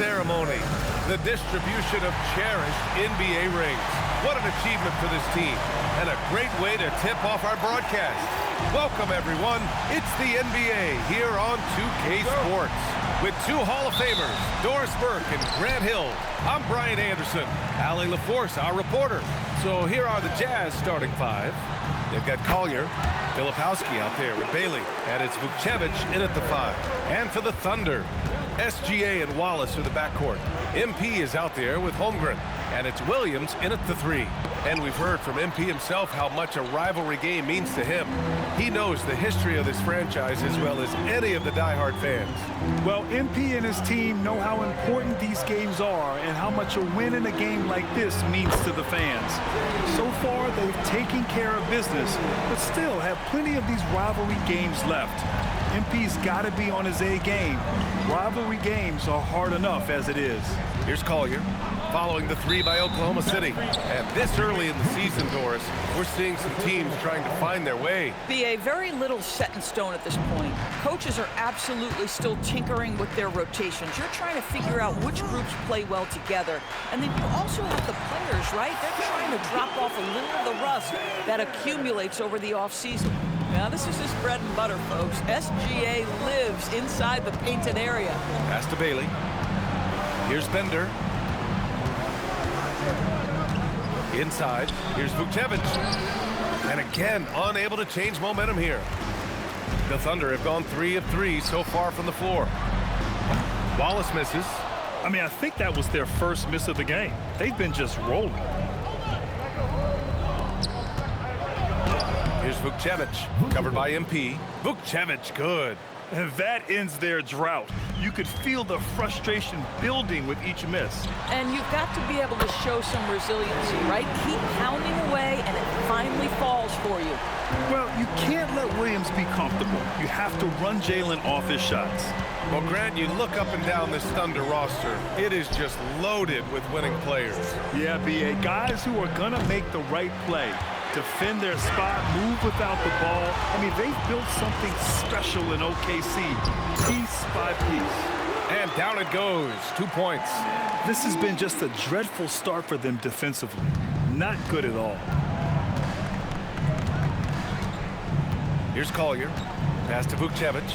ceremony, the distribution of cherished NBA rings. What an achievement for this team, and a great way to tip off our broadcast. Welcome, everyone. It's the NBA here on 2K Sports. With two Hall of Famers, Doris Burke and Grant Hill, I'm Brian Anderson. Allie LaForce, our reporter. So here are the Jazz starting five. They've got Collier, Filipowski out there with Bailey, and it's Vukcevic in at the five. And for the Thunder, SGA and Wallace are the backcourt. MP is out there with Holmgren, and it's Williams in at the three. And we've heard from MP himself how much a rivalry game means to him. He knows the history of this franchise as well as any of the diehard fans. Well, MP and his team know how important these games are and how much a win in a game like this means to the fans. So far, they've taken care of business, but still have plenty of these rivalry games left. MP's got to be on his A game. Rivalry games are hard enough as it is. Here's Collier, following the three by Oklahoma City. And this early in the season, Doris, we're seeing some teams trying to find their way. BA, very little set in stone at this point. Coaches are absolutely still tinkering with their rotations. You're trying to figure out which groups play well together. And then you also have the players, right? They're trying to drop off a little of the rust that accumulates over the offseason. Now, this is his bread and butter, folks. SGA lives inside the painted area. Pass to Bailey. Here's Bender. Inside, here's Vukcevic. And again, unable to change momentum here. The Thunder have gone 3 of 3 so far from the floor. Wallace misses. I think that was their first miss of the game. They've been just rolling. Here's Vukcevic, covered by MP. Vukcevic, good. And that ends their drought. You could feel the frustration building with each miss. And you've got to be able to show some resiliency, right? Keep pounding away, and it finally falls for you. Well, you can't let Williams be comfortable. You have to run Jalen off his shots. Well, Grant, you look up and down this Thunder roster. It is just loaded with winning players. Yeah, BA, guys who are going to make the right play. Defend their spot, move without the ball. They've built something special in OKC, piece by piece. And down it goes, 2 points. This has been just a dreadful start for them defensively. Not good at all. Here's Collier, pass to Vukcevic.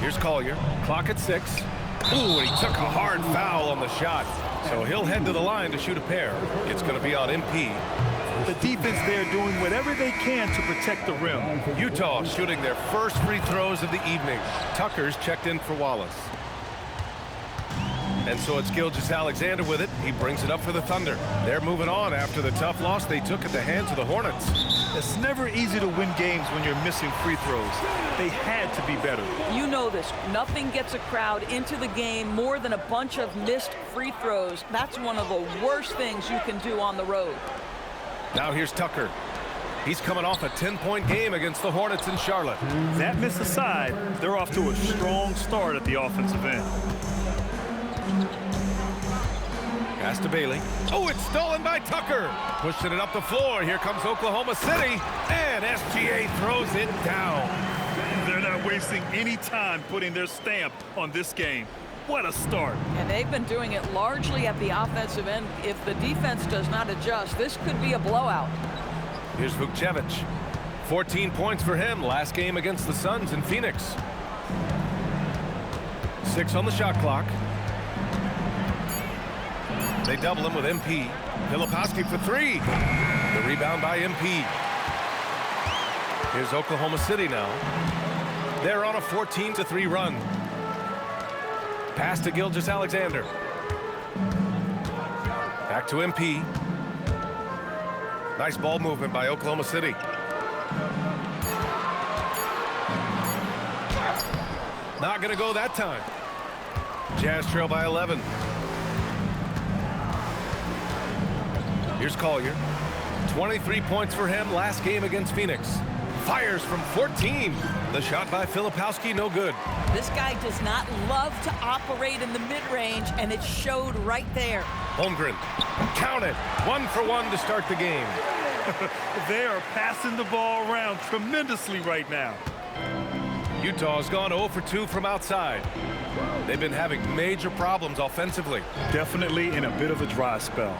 Here's Collier, clock at 6. Ooh, and he took a hard foul on the shot. So he'll head to the line to shoot a pair. It's going to be on MP. The defense there doing whatever they can to protect the rim. Utah shooting their first free throws of the evening. Tucker's checked in for Wallace. And so it's Gilgeous-Alexander with it. He brings it up for the Thunder. They're moving on after the tough loss they took at the hands of the Hornets. It's never easy to win games when you're missing free throws. They had to be better. You know this. Nothing gets a crowd into the game more than a bunch of missed free throws. That's one of the worst things you can do on the road. Now here's Tucker. He's coming off a 10-point game against the Hornets in Charlotte. That miss aside, they're off to a strong start at the offensive end. Pass to Bailey. Oh, it's stolen by Tucker. Pushing it up the floor. Here comes Oklahoma City. And SGA throws it down. They're not wasting any time putting their stamp on this game. What a start. And they've been doing it largely at the offensive end. If the defense does not adjust, this could be a blowout. Here's Vukcevic. 14 points for him last game against the Suns in Phoenix. 6 on the shot clock. They double him with MP. Filipowski for 3. The rebound by MP. Here's Oklahoma City now. They're on a 14-3 run. Pass to Gilgeous-Alexander. Back to MP. Nice ball movement by Oklahoma City. Not going to go that time. Jazz trail by 11. Here's Collier. 23 points for him last game against Phoenix. Fires from 14. The shot by Filipowski, no good. This guy does not love to operate in the mid-range, and it showed right there. Holmgren, count it. 1 for 1 to start the game. They are passing the ball around tremendously right now. Utah's gone 0 for 2 from outside. They've been having major problems offensively. Definitely in a bit of a dry spell.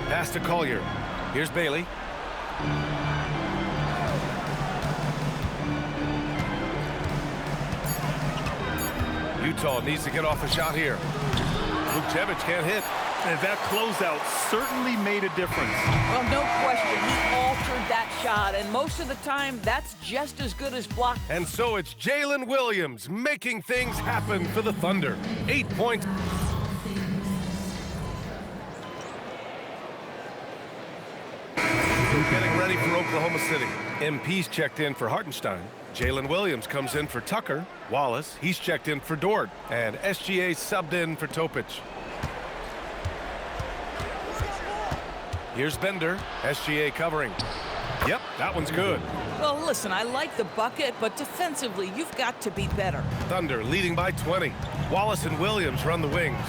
Pass to Collier. Here's Bailey. Utah needs to get off a shot here. Vukcevic can't hit. And that closeout certainly made a difference. Well, no question, he altered that shot, and most of the time, that's just as good as blocked. And so it's Jalen Williams making things happen for the Thunder. 8 points. Getting ready for Oklahoma City. MP's checked in for Hartenstein. Jalen Williams comes in for Tucker. Wallace, he's checked in for Dort. And SGA subbed in for Topic. Here's Bender. SGA covering. Yep, that one's good. Well, listen, I like the bucket, but defensively, you've got to be better. Thunder leading by 20. Wallace and Williams run the wings.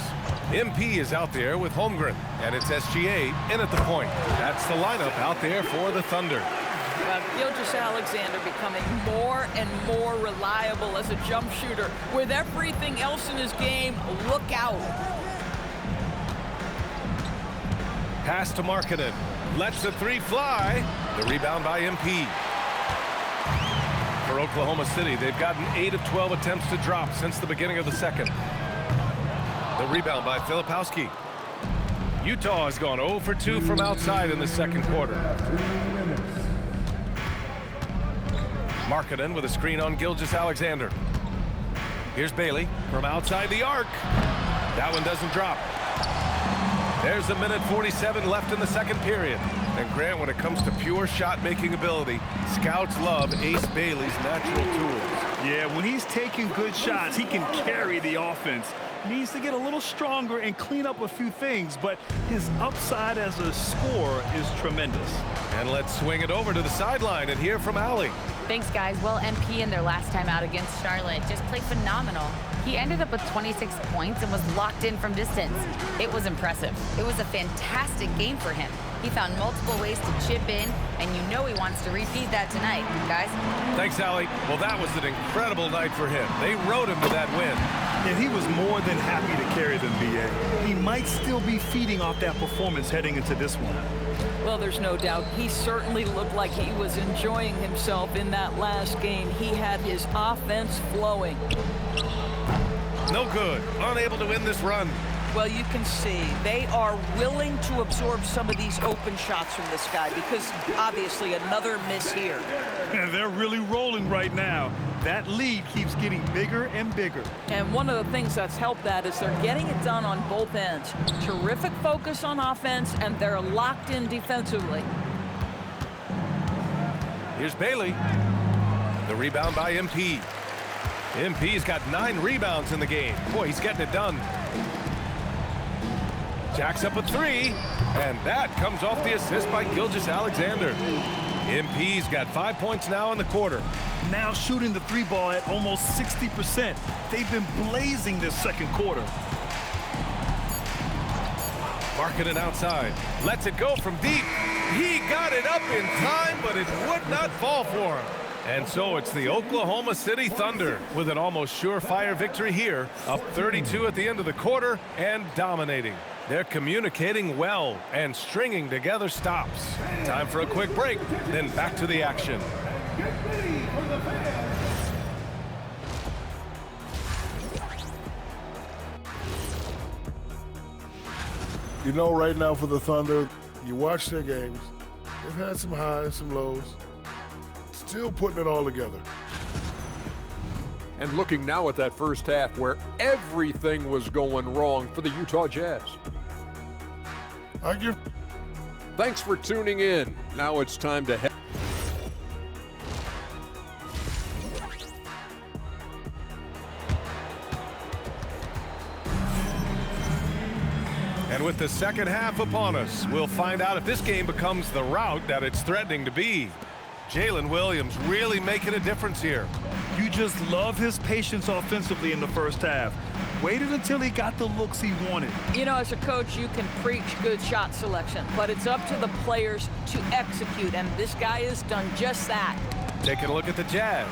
MP is out there with Holmgren, and it's SGA in at the point. That's the lineup out there for the Thunder. Gilgeous-Alexander becoming more and more reliable as a jump shooter. With everything else in his game, look out. Pass to Markkanen. Lets the three fly. The rebound by MP. For Oklahoma City, they've gotten 8 of 12 attempts to drop since the beginning of the second. The rebound by Filipowski. Utah has gone 0 for 2 from outside in the second quarter. Markkanen with a screen on Gilgeous-Alexander. Here's Bailey from outside the arc. That one doesn't drop. There's a minute 47 left in the second period. And Grant, when it comes to pure shot-making ability, scouts love Ace Bailey's natural tools. Yeah, when he's taking good shots, he can carry the offense. Needs to get a little stronger and clean up a few things, but his upside as a scorer is tremendous. And let's swing it over to the sideline and hear from Allie. Thanks, guys. Well, MP in their last time out against Charlotte just played phenomenal. He ended up with 26 points and was locked in from distance. It was impressive. It was a fantastic game for him. He found multiple ways to chip in, and you know he wants to repeat that tonight, guys. Thanks, Allie. Well, that was an incredible night for him. They rode him to that win. And he was more than happy to carry them, B.A. He might still be feeding off that performance heading into this one. Well, there's no doubt. He certainly looked like he was enjoying himself in that last game. He had his offense flowing. No good. Unable to win this run. Well, you can see they are willing to absorb some of these open shots from this guy because obviously another miss here. And they're really rolling right now. That lead keeps getting bigger and bigger. And one of the things that's helped that is they're getting it done on both ends. Terrific focus on offense, and they're locked in defensively. Here's Bailey. The rebound by MP. MP's got 9 rebounds in the game. Boy, he's getting it done. Jacks up a 3, and that comes off the assist by Gilgeous-Alexander. MP's got 5 points now in the quarter. Now shooting the 3 ball at almost 60%. They've been blazing this second quarter. Markkanen outside. Lets it go from deep. He got it up in time, but it would not fall for him. And so it's the Oklahoma City Thunder with an almost surefire victory here, up 32 at the end of the quarter and dominating. They're communicating well and stringing together stops. Time for a quick break, then back to the action. You know, right now for the Thunder, you watch their games, they've had some highs, some lows, still putting it all together. And looking now at that first half where everything was going wrong for the Utah Jazz. Thanks for tuning in. Now it's time to head. And with the second half upon us, we'll find out if this game becomes the rout that it's threatening to be. Jalen Williams really making a difference here. You just love his patience offensively in the first half. Waited until he got the looks he wanted. You know, as a coach, you can preach good shot selection, but it's up to the players to execute, and this guy has done just that. Taking a look at the Jazz.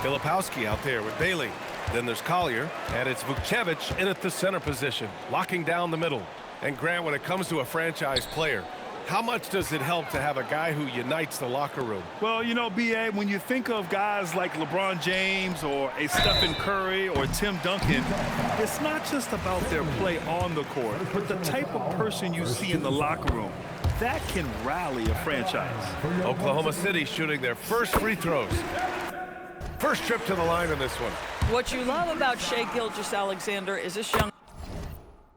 Filipowski out there with Bailey. Then there's Collier, and it's Vukcevic in at the center position, locking down the middle. And Grant, when it comes to a franchise player, how much does it help to have a guy who unites the locker room? Well, you know, B.A., when you think of guys like LeBron James or a Stephen Curry or Tim Duncan, it's not just about their play on the court, but the type of person you see in the locker room. That can rally a franchise. Oklahoma City shooting their first free throws. First trip to the line in this one. What you love about Shai Gilgeous-Alexander is this young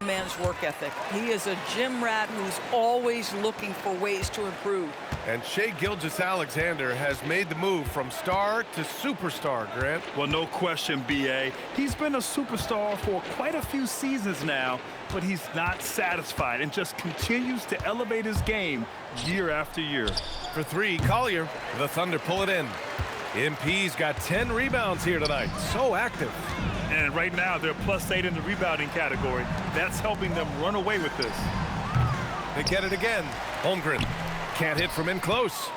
man's work ethic. He is a gym rat who's always looking for ways to improve. And Shai Gilgeous-Alexander has made the move from star to superstar, Grant. Well, no question, B.A. He's been a superstar for quite a few seasons now, but he's not satisfied and just continues to elevate his game year after year. For three, Collier. The Thunder pull it in. MP's got 10 rebounds here tonight. So active. And right now, they're +8 in the rebounding category. That's helping them run away with this. They get it again. Holmgren can't hit from in close.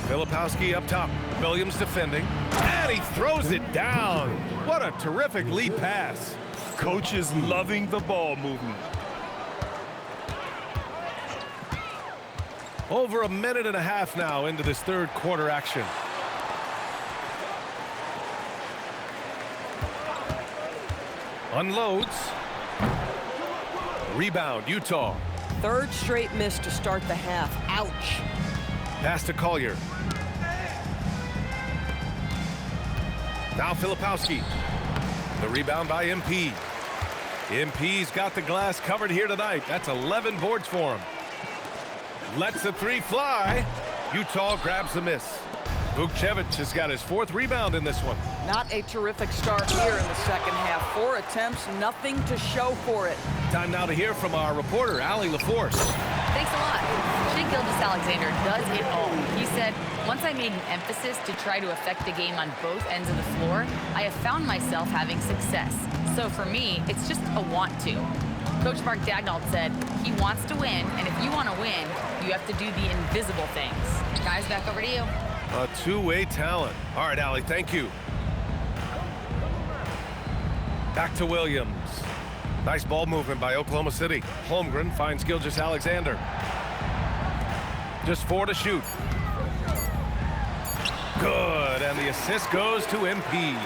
Filipowski up top. Williams defending. And he throws it down. What a terrific lead pass. Coach is loving the ball movement. Over a minute and a half now into this third quarter action. Unloads. Rebound, Utah. Third straight miss to start the half. Ouch. Pass to Collier. Now Filipowski. The rebound by MP. MP's got the glass covered here tonight. That's 11 boards for him. Lets the three fly. Utah grabs the miss. Vukcevic has got his fourth rebound in this one. Not a terrific start here in the second half. 4 attempts, nothing to show for it. Time now to hear from our reporter, Allie LaForce. Thanks a lot. Shai Gilgeous-Alexander does it all. He said, once I made an emphasis to try to affect the game on both ends of the floor, I have found myself having success. So for me, it's just a want to. Coach Mark Daigneault said he wants to win, and if you want to win, you have to do the invisible things. Guys, back over to you. A two-way talent. All right, Allie, thank you. Back to Williams. Nice ball movement by Oklahoma City. Holmgren finds Gilgeous-Alexander. Just 4 to shoot. Good, and the assist goes to MP.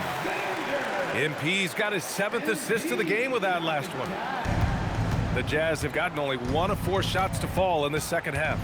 MP's got his 7th assist of the game with that last one. The Jazz have gotten only 1 of 4 shots to fall in this second half.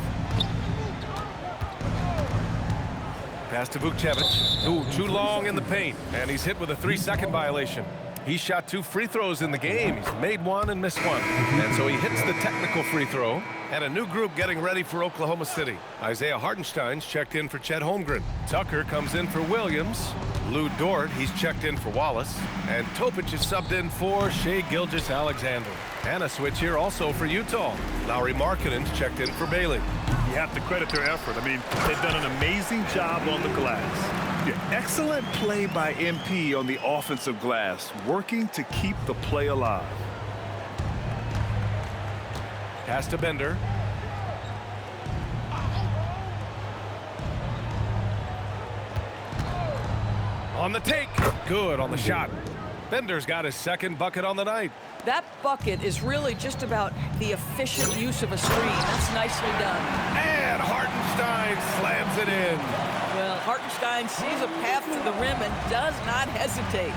Pass to Vukcevic. Ooh, too long in the paint, and he's hit with a 3-second violation. He shot 2 free throws in the game. He's made 1 and missed 1. And so he hits the technical free throw. And a new group getting ready for Oklahoma City. Isaiah Hartenstein's checked in for Chet Holmgren. Tucker comes in for Williams. Lou Dort, he's checked in for Wallace. And Topic is subbed in for Shai Gilgeous-Alexander. And a switch here also for Utah. Lauri Markkanen's checked in for Bailey. You have to credit their effort. I mean, they've done an amazing job on the glass. Yeah, excellent play by MP on the offensive glass, working to keep the play alive. Pass to Bender. On the take. Good on the shot. Bender's got his 2nd bucket on the night. That bucket is really just about the efficient use of a screen. That's nicely done. And Hartenstein slams it in. Well, Hartenstein sees a path to the rim and does not hesitate.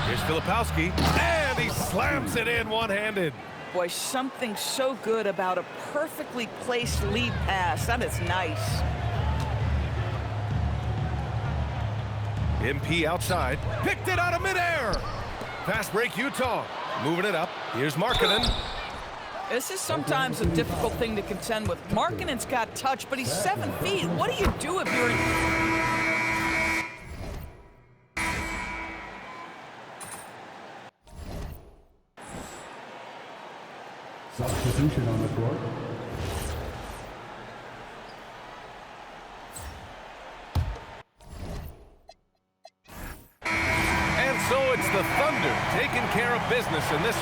Here's Filipowski, and he slams it in one-handed. Boy, something so good about a perfectly placed lead pass. That is nice. MP outside, picked it out of midair. Fast break Utah, moving it up. Here's Markkanen. This is sometimes a difficult thing to contend with. Markkanen's got touch, but he's 7 feet. What do you do if you're in... Substitution on the court. And so it's the Thunder taking care of business in this